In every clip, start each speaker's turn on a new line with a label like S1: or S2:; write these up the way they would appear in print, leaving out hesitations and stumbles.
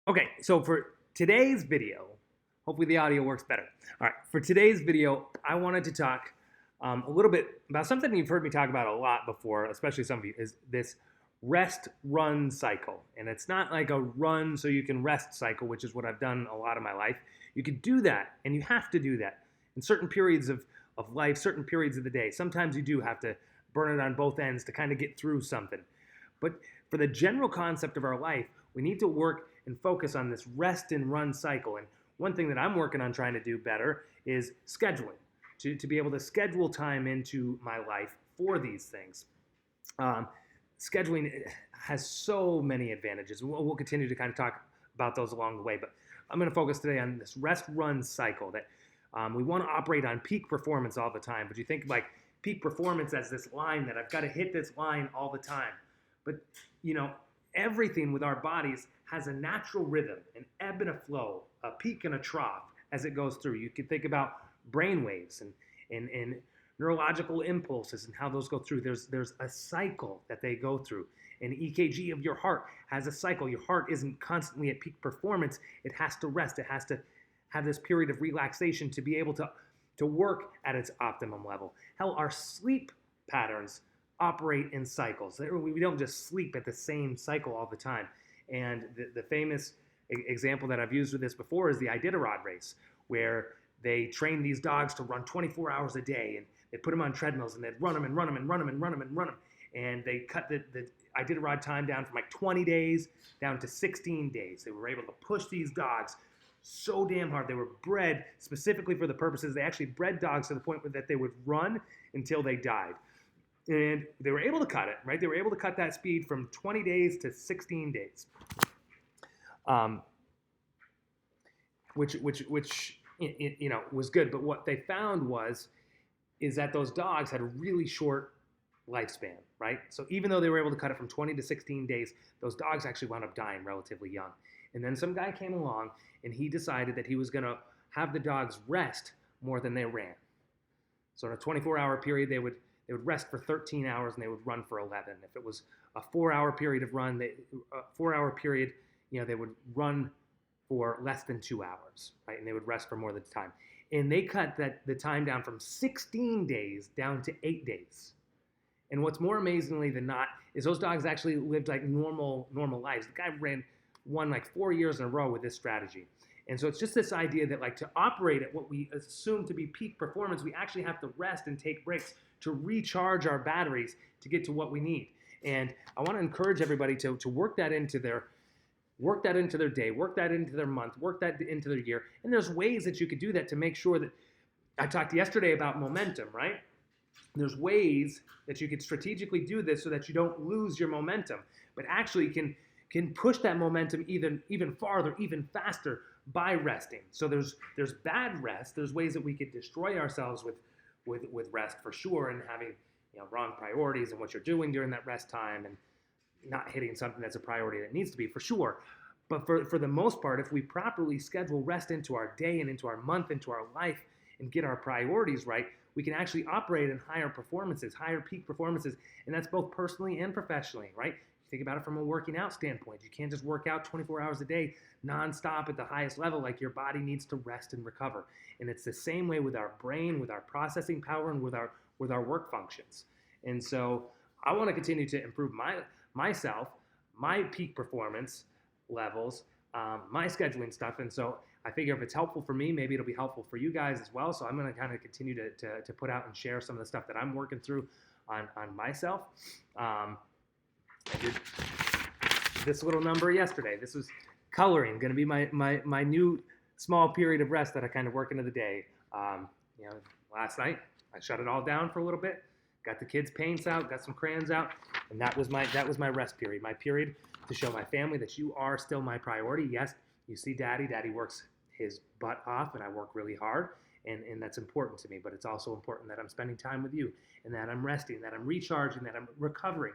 S1: Okay, so for today's video, hopefully the audio works better. All right, for today's video, I wanted to talk a little bit about something you've heard me talk about a lot before, especially some of you, is this rest run cycle. And it's not like a run so you can rest cycle, which is what I've done a lot of my life. You can do that, and you have to do that in certain periods of life, certain periods of the day. Sometimes you do have to burn it on both ends to kind of get through something. But for the general concept of our life, we need to work and focus on this rest and run cycle. And one thing that I'm working on trying to do better is scheduling, to be able to schedule time into my life for these things. Um, Scheduling has so many advantages. We'll continue to kind of talk about those along the way, but I'm going to focus today on this rest run cycle that we want to operate on peak performance all the time. But you think like peak performance as this line that I've got to hit this line all the time. But you know, everything with our bodies has a natural rhythm, an ebb and a flow, a peak and a trough as it goes through. You can think about brain waves and neurological impulses and how those go through. There's a cycle that they go through. An EKG of your heart has a cycle. Your heart isn't constantly at peak performance. It has to rest. It has to have this period of relaxation to be able to work at its optimum level. Hell, our sleep patterns operate in cycles. We don't just sleep at the same cycle all the time. And the famous example that I've used with this before is the Iditarod race, where they train these dogs to run 24 hours a day, and they put them on treadmills, and they'd run them and run them and run them and run them and run them. And they cut the Iditarod time down from like 20 days down to 16 days. They were able to push these dogs so damn hard. They were bred specifically for the purposes. They actually bred dogs to the point that they would run until they died. And they were able to cut it, right? They were able to cut that speed from 20 days to 16 days, which you know was good. But what they found is that those dogs had a really short lifespan, right? So even though they were able to cut it from 20 to 16 days, those dogs actually wound up dying relatively young. And then some guy came along and he decided that he was going to have the dogs rest more than they ran. So in a 24-hour period, they would rest for 13 hours and they would run for 11. If it was a 4-hour period of run, a 4-hour period, you know, they would run for less than 2 hours, right? And they would rest for more than the time. And they cut the time down from 16 days down to 8 days. And what's more amazingly than not is those dogs actually lived like normal lives. The guy won like 4 years in a row with this strategy. And so it's just this idea that like to operate at what we assume to be peak performance, we actually have to rest and take breaks to recharge our batteries to get to what we need. And I want to encourage everybody to work that into their day, work that into their month, work that into their year. And there's ways that you could do that to make sure that I talked yesterday about momentum, right? There's ways that you could strategically do this so that you don't lose your momentum, but actually can push that momentum even farther, even faster by resting. So there's bad rest. There's ways that we could destroy ourselves with rest for sure, and having wrong priorities and what you're doing during that rest time and not hitting something that's a priority that needs to be for sure. But for the most part, if we properly schedule rest into our day and into our month, into our life, and get our priorities right, we can actually operate in higher performances, higher peak performances, and that's both personally and professionally, right? Think about it from a working out standpoint. You can't just work out 24 hours a day nonstop at the highest level. Like, your body needs to rest and recover. And it's the same way with our brain, with our processing power, and with our work functions. And so I want to continue to improve myself, my peak performance levels, my scheduling stuff. And so I figure if it's helpful for me, maybe it'll be helpful for you guys as well. So I'm going to kind of continue to put out and share some of the stuff that I'm working through on myself. I did this little number yesterday. This was coloring, going to be my new small period of rest that I kind of work into the day. Last night I shut it all down for a little bit, got the kids' paints out, got some crayons out, and that was my rest period. My period to show my family that you are still my priority. Yes, you see Daddy. Daddy works his butt off, and I work really hard, and that's important to me. But it's also important that I'm spending time with you, and that I'm resting, that I'm recharging, that I'm recovering.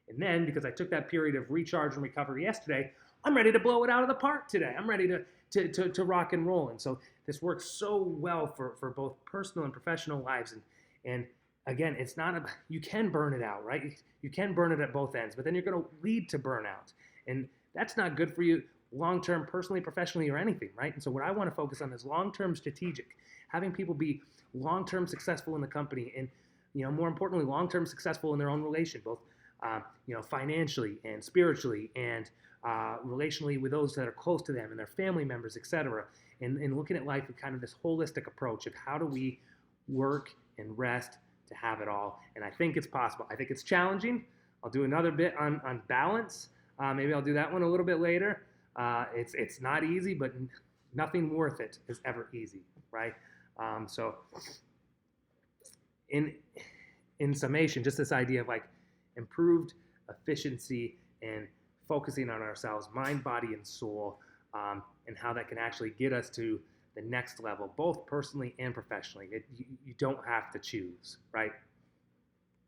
S1: And then, because I took that period of recharge and recovery yesterday, I'm ready to blow it out of the park today. I'm ready to rock and roll. And so this works so well for both personal and professional lives. And again, it's not you can burn it out, right? You can burn it at both ends, but then you're going to lead to burnout. And that's not good for you long-term, personally, professionally, or anything, right? And so what I want to focus on is long-term strategic, having people be long-term successful in the company, and more importantly, long-term successful in their own relation, both financially and spiritually, and relationally with those that are close to them and their family members, etc. And looking at life with kind of this holistic approach of how do we work and rest to have it all. And I think it's possible. I think it's challenging. I'll do another bit on balance. Maybe I'll do that one a little bit later. It's not easy, but nothing worth it is ever easy, right? So in summation, just this idea of like improved efficiency and focusing on ourselves, mind, body, and soul, and how that can actually get us to the next level, both personally and professionally. You don't have to choose, right?